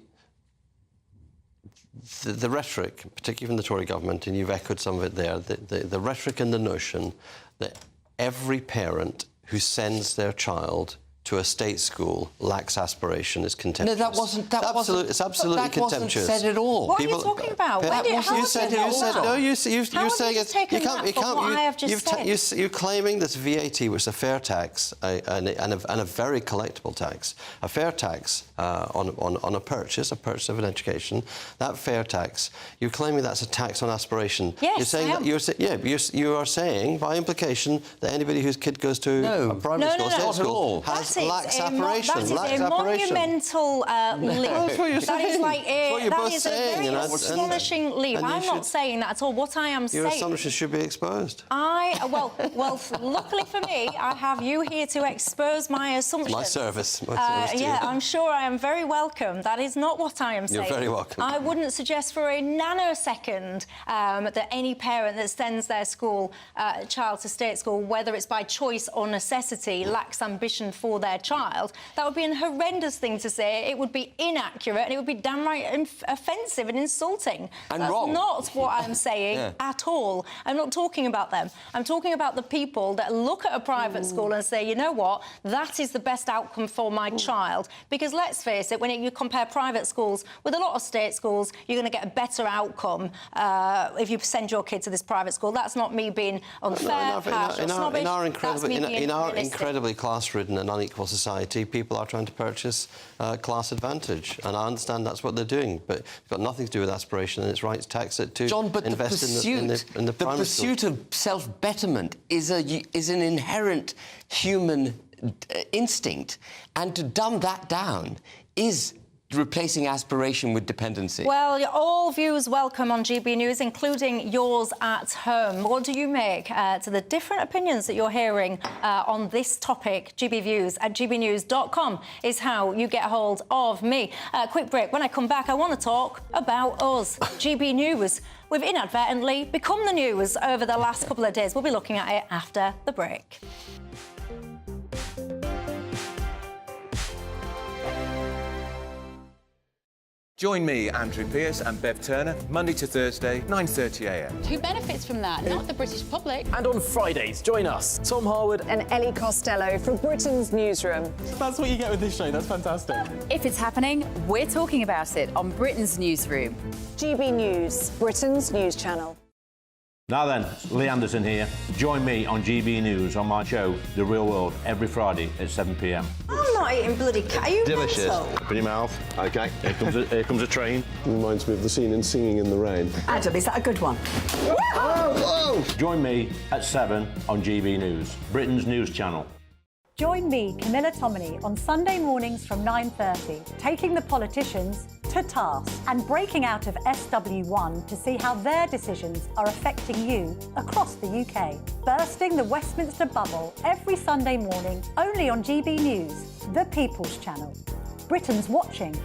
rhetoric, particularly from the Tory government, and you've echoed some of it there, the rhetoric and the notion that every parent who sends their child to a state school lacks aspiration is contemptuous. No, It's absolutely contemptuous. That wasn't said at all. What are you talking about? You're claiming this VAT, which is a fair tax and a very collectible tax, a fair tax on a purchase of an education. That fair tax, you're claiming that's a tax on aspiration. Yes, you're saying you are saying by implication that anybody whose kid goes to a private school, state school, lacks aspiration. That is a monumental leap. That is like a very astonishing leap. I'm not saying that at all. What I am saying... Your assumptions should be exposed. Well, luckily for me, I have you here to expose my assumptions. My service. Yeah, I'm sure I am very welcome. That is not what I am saying. You're very welcome. I wouldn't suggest for a nanosecond that any parent that sends their child to state school, whether it's by choice or necessity, lacks ambition for their child. That would be a horrendous thing to say. It would be inaccurate and it would be downright offensive and insulting. And that's wrong. not what I'm saying at all. I'm not talking about them. I'm talking about the people that look at a private school and say, you know what, that is the best outcome for my child. Because let's face it, when you compare private schools with a lot of state schools, you're going to get a better outcome if you send your kid to this private school. That's not me being unfair, harsh, or snobbish. In our incredibly class-ridden and unequal society, people are trying to purchase class advantage, and I understand that's what they're doing, but it's got nothing to do with aspiration, and it's right to tax it to invest in the primary pursuit school. of self-betterment is an inherent human instinct, and to dumb that down is replacing aspiration with dependency. Well, all views welcome on GB News, including yours at home. What do you make to the different opinions that you're hearing on this topic? GB Views at gbnews.com is how you get hold of me. Quick break. When I come back, I want to talk about us. GB News. We've inadvertently become the news over the last couple of days. We'll be looking at it after the break. Join me, Andrew Pearce and Bev Turner, Monday to Thursday, 9:30 a.m. Who benefits from that? Not the British public. And on Fridays, join us, Tom Harwood and Ellie Costello from Britain's Newsroom. That's what you get with this show. That's fantastic. If it's happening, we're talking about it on Britain's Newsroom. GB News, Britain's news channel. Now then, Lee Anderson here. Join me on GB News on my show, The Real World, every Friday at 7 p.m. I'm not eating bloody cat. Are you Delicious. mental? Open your mouth. OK, here comes a train. Reminds me of the scene in Singing in the Rain. Adam, is that a good one? Whoa! Join me at 7 on GB News, Britain's news channel. Join me, Camilla Tominey, on Sunday mornings from 9:30, taking the politicians to task and breaking out of SW1 to see how their decisions are affecting you across the UK. Bursting the Westminster bubble every Sunday morning, only on GB News, the People's Channel. Britain's watching.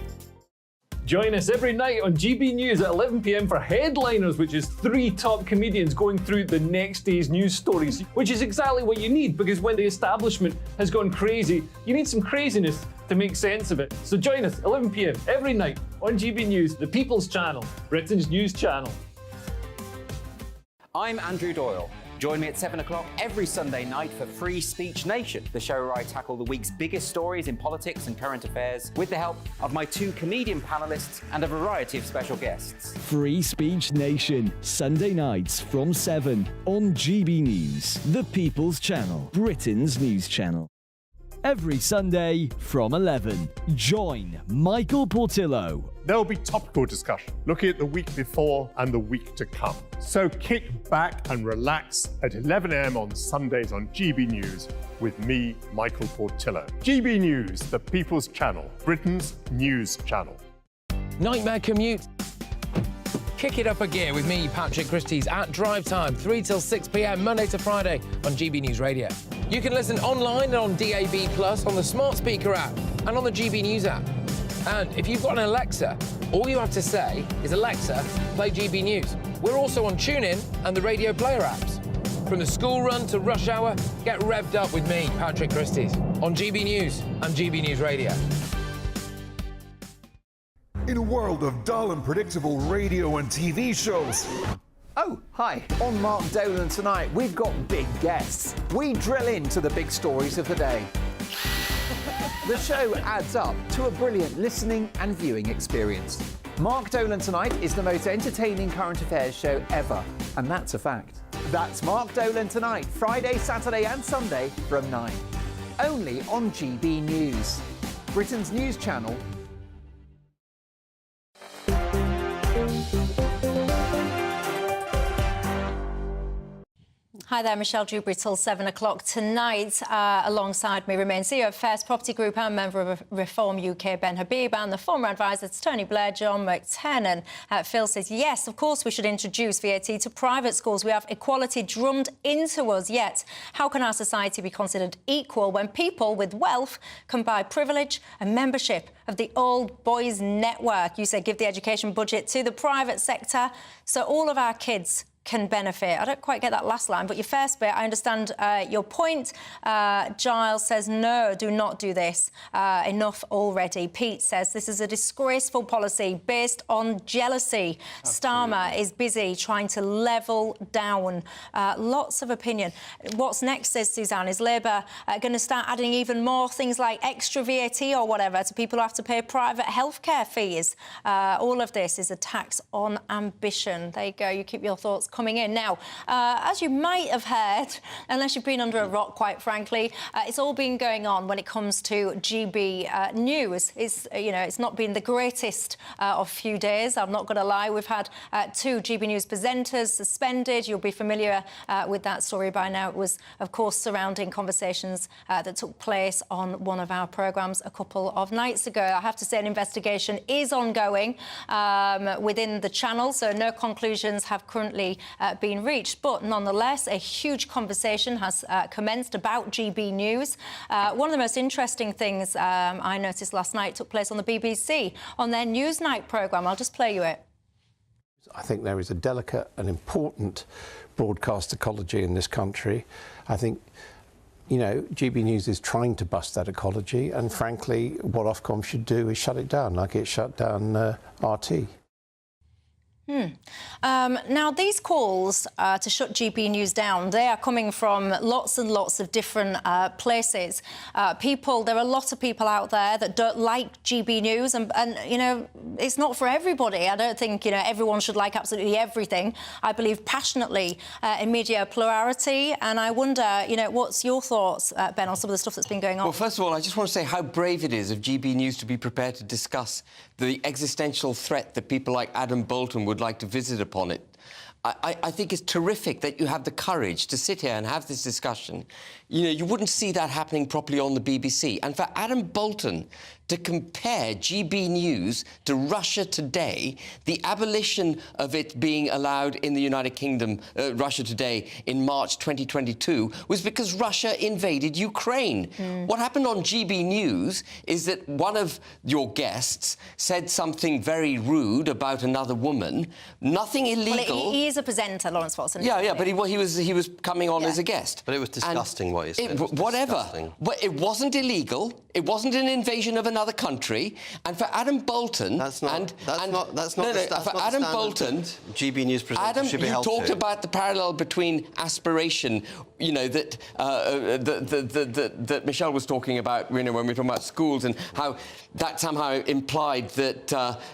Join us every night on GB News at 11 p.m. for Headliners, which is 3 top comedians going through the next day's news stories, which is exactly what you need, because when the establishment has gone crazy, you need some craziness to make sense of it. So join us 11 p.m. every night on GB News, the People's Channel, Britain's news channel. I'm Andrew Doyle. Join me at 7 o'clock every Sunday night for Free Speech Nation, the show where I tackle the week's biggest stories in politics and current affairs with the help of my 2 comedian panellists and a variety of special guests. Free Speech Nation, Sunday nights from 7 on GB News, the People's Channel, Britain's news channel. every Sunday from 11. Join Michael Portillo. There'll be topical discussion, looking at the week before and the week to come. So kick back and relax at 11 a.m. on Sundays on GB News with me, Michael Portillo. GB News, the People's Channel, Britain's news channel. Nightmare commute? Kick it up a gear with me, Patrick Christie's, at drive time, 3 till 6 p.m, Monday to Friday on GB News Radio. You can listen online and on DAB+, on the smart speaker app, and on the GB News app. And if you've got an Alexa, all you have to say is, Alexa, play GB News. We're also on TuneIn and the Radio Player apps. From the school run to rush hour, get revved up with me, Patrick Christie's, on GB News and GB News Radio. In a world of dull and predictable radio and TV shows. Oh, hi. On Mark Dolan tonight, we've got big guests. We drill into the big stories of the day. The show adds up to a brilliant listening and viewing experience. Mark Dolan Tonight is the most entertaining current affairs show ever, and that's a fact. That's Mark Dolan Tonight, Friday, Saturday and Sunday from 9. Only on GB News, Britain's news channel. Hi there, Michelle Dewberry till 7 o'clock tonight. Alongside me remains CEO of First Property Group and member of Reform UK, Ben Habib, and the former advisor to Tony Blair, John McTernan. Phil says, yes, of course we should introduce VAT to private schools. We have equality drummed into us, yet how can our society be considered equal when people with wealth can buy privilege and membership of the old boys network? You say give the education budget to the private sector so all of our kids can benefit. I don't quite get that last line, but your first bit, I understand your point. Giles says, no, do not do this. Enough already. Pete says, this is a disgraceful policy based on jealousy. Absolutely. Starmer is busy trying to level down. Lots of opinion. What's next, says Suzanne, is Labour going to start adding even more things like extra VAT or whatever to people who have to pay private healthcare fees? All of this is a tax on ambition. There you go. You keep your thoughts coming in. Now, as you might have heard, unless you've been under a rock, quite frankly, it's all been going on when it comes to GB News. It's, you know, it's not been the greatest of few days, I'm not going to lie. We've had 2 GB News presenters suspended. You'll be familiar with that story by now. It was, of course, surrounding conversations that took place on one of our programmes a couple of nights ago. I have to say an investigation is ongoing within the channel, so no conclusions have currently been reached, but nonetheless a huge conversation has commenced about GB News. One of the most interesting things I noticed last night took place on the BBC on their Newsnight programme. I'll just play you it. I think there is a delicate and important broadcast ecology in this country. I think, you know, GB News is trying to bust that ecology, and frankly what Ofcom should do is shut it down like it shut down RT. Now, these calls to shut GB News down, they are coming from lots and lots of different places. There are a lot of people out there that don't like GB News, and, you know, it's not for everybody. I don't think, you know, everyone should like absolutely everything. I believe passionately in media plurality, and I wonder, you know, what's your thoughts, Ben, on some of the stuff that's been going on? Well, first of all, I just want to say how brave it is of GB News to be prepared to discuss the existential threat that people like Adam Bolton would like to visit upon it. I think it's terrific that you have the courage to sit here and have this discussion. You know, you wouldn't see that happening properly on the BBC. And for Adam Bolton to compare GB News to Russia Today, the abolition of it being allowed in the United Kingdom, Russia Today, in March 2022, was because Russia invaded Ukraine. What happened on GB News is that one of your guests said something very rude about another woman, nothing illegal. Well, he is a presenter, Lawrence Watson. Yeah, but he was coming on as a guest. But it was disgusting what he said. Whatever. But it wasn't illegal. It wasn't an invasion of another another country, and for Adam Bolton... That's not for Adam Bolton... GB News presenters Adam, should be you held talked to. about the parallel between aspiration, you know, that Michelle was talking about, you know, when we were talking about schools and how that somehow implied that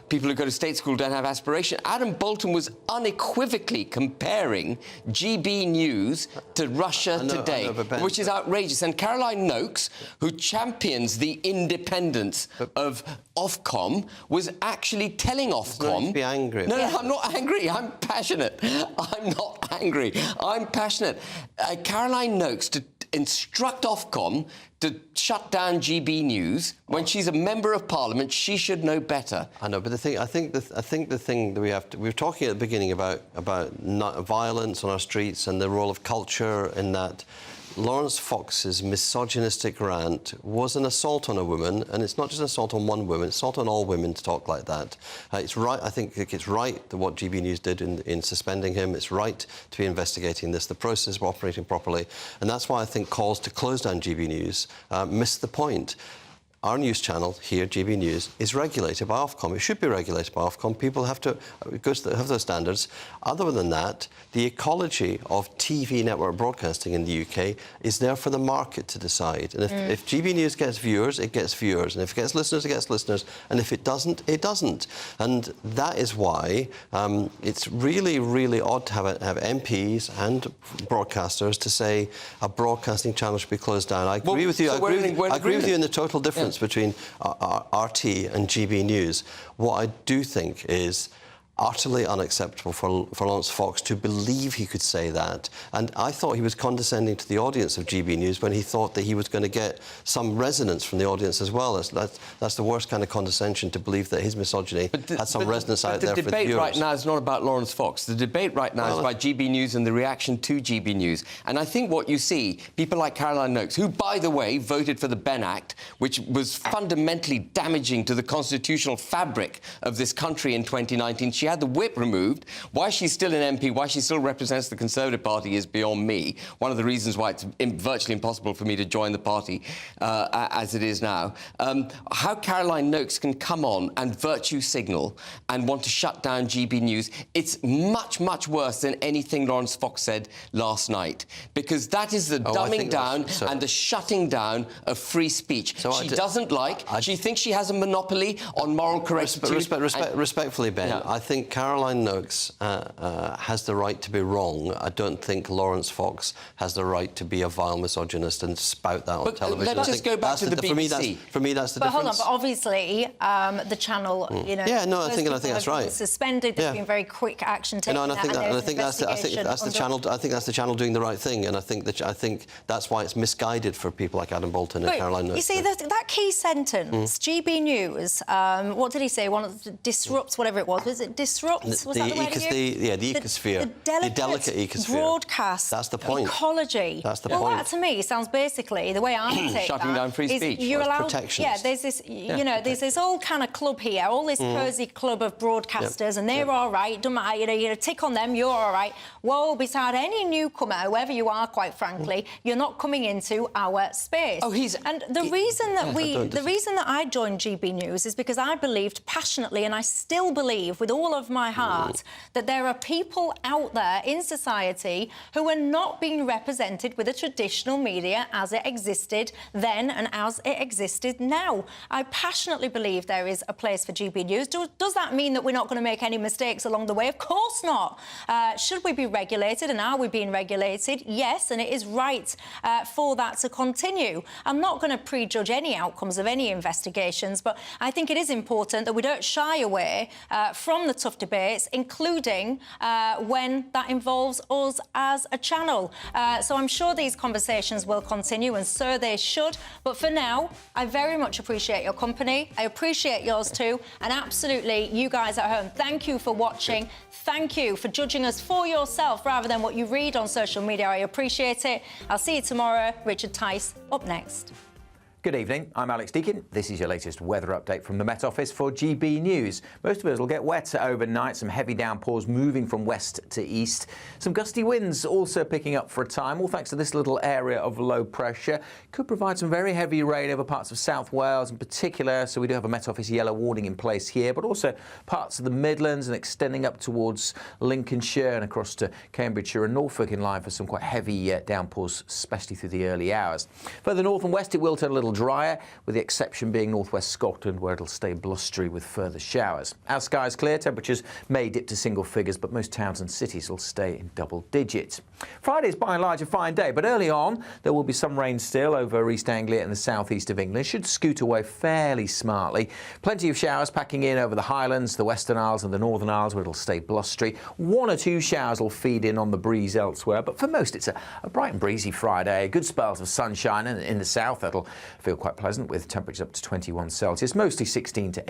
people who go to state school don't have aspiration. Adam Bolton was unequivocally comparing GB News to Russia Today, which is outrageous. And Caroline Noakes, who champions the independence of Ofcom, was actually telling Ofcom... be angry. No, I'm not angry. I'm passionate. I'm not angry. I'm passionate. Caroline Noakes to instruct Ofcom to shut down GB News when she's a member of Parliament. She should know better. I know, but I think the thing that we were talking at the beginning about violence on our streets and the role of culture in that. Lawrence Fox's misogynistic rant was an assault on a woman, and it's not just an assault on one woman, it's an assault on all women to talk like that. It's right, I think it's right that what GB News did in suspending him. It's right to be investigating this. The process is operating properly, and that's why I think calls to close down GB News miss the point. Our news channel here, GB News, is regulated by Ofcom. It should be regulated by Ofcom. People have to have those standards. Other than that, the ecology of TV network broadcasting in the UK is there for the market to decide. And if GB News gets viewers, it gets viewers. And if it gets listeners, it gets listeners. And if it doesn't, it doesn't. And that is why it's really, really odd to have MPs and broadcasters to say a broadcasting channel should be closed down. I agree with you. I agree with you in the total difference between RT and GB News. What I do think is utterly unacceptable for Lawrence Fox to believe he could say that. And I thought he was condescending to the audience of GB News when he thought that he was going to get some resonance from the audience as well. That's the worst kind of condescension, to believe that his misogyny had some resonance out there for the viewers. The debate right now is not about Lawrence Fox. The debate right now is about GB News and the reaction to GB News. And I think what you see, people like Caroline Noakes, who, by the way, voted for the Benn Act, which was fundamentally damaging to the constitutional fabric of this country in 2019. She had the whip removed. Why she's still an MP, why she still represents the Conservative Party is beyond me. One of the reasons why it's virtually impossible for me to join the party as it is now. How Caroline Noakes can come on and virtue signal and want to shut down GB News, it's much, much worse than anything Lawrence Fox said last night. Because that is the dumbing down and the shutting down of free speech. She doesn't like, she thinks she has a monopoly on moral correctitude. Respectfully, Ben, I think Caroline Noakes has the right to be wrong. I don't think Lawrence Fox has the right to be a vile misogynist and spout that on television. Let's just go back to the BBC. For me, that's the but difference. Hold on, but obviously the channel, you know... Yeah, no, I think that's right. ...suspended, there's been very quick action taken. I think that's the channel. I think that's the channel doing the right thing, and I think that's why it's misguided for people like Adam Bolton and Caroline Noakes. You see, that key sentence, GB News, what did he say? Disrupts, whatever it was. Was it disrupts? Was that the word the ecosphere. The delicate ecosphere. Broadcast. That's the point. Ecology. That's the point. Well, that to me sounds basically, the way I take shutting down free speech. You're allowed... protectionist. Yeah, there's this, you know, there's this whole kind of club here, all this cosy club of broadcasters, and they're all right, don't matter, you know, tick on them, you're all right. Well, beside any newcomer, whoever you are, quite frankly, you're not coming into our space. And the reason that I joined GB News is because I believed passionately, and I still believe with all of my heart, that there are people out there in society who are not being represented with the traditional media as it existed then and as it existed now. I passionately believe there is a place for GB News. Does that mean that we're not going to make any mistakes along the way? Of course not. Should we be regulated, and are we being regulated? Yes, and it is right for that to continue. I'm not going to prejudge any outcomes of any investigations, but I think it is important that we don't shy away from the tough debates, including when that involves us as a channel. So I'm sure these conversations will continue, and so they should. But for now, I very much appreciate your company. I appreciate yours too. And absolutely, you guys at home, thank you for watching. Thank you for judging us for yourself rather than what you read on social media. I appreciate it. I'll see you tomorrow. Richard Tice up next. Good evening, I'm Alex Deakin. This is your latest weather update from the Met Office for GB News. Most of us will get wet overnight, some heavy downpours moving from west to east. Some gusty winds also picking up for a time, all thanks to this little area of low pressure. Could provide some very heavy rain over parts of South Wales in particular, so we do have a Met Office yellow warning in place here, but also parts of the Midlands and extending up towards Lincolnshire and across to Cambridgeshire and Norfolk in line for some quite heavy downpours, especially through the early hours. Further north and west it will turn a little drier, with the exception being northwest Scotland, where it'll stay blustery with further showers. As skies clear, temperatures may dip to single figures, but most towns and cities will stay in double digits. Friday is by and large a fine day, but early on there will be some rain still over East Anglia and the southeast of England. Should scoot away fairly smartly. Plenty of showers packing in over the Highlands, the Western Isles and the Northern Isles, where it'll stay blustery. One or two showers will feed in on the breeze elsewhere, but for most it's a bright and breezy Friday. Good spells of sunshine, and in the south that'll feel quite pleasant with temperatures up to 21 Celsius, mostly 16 to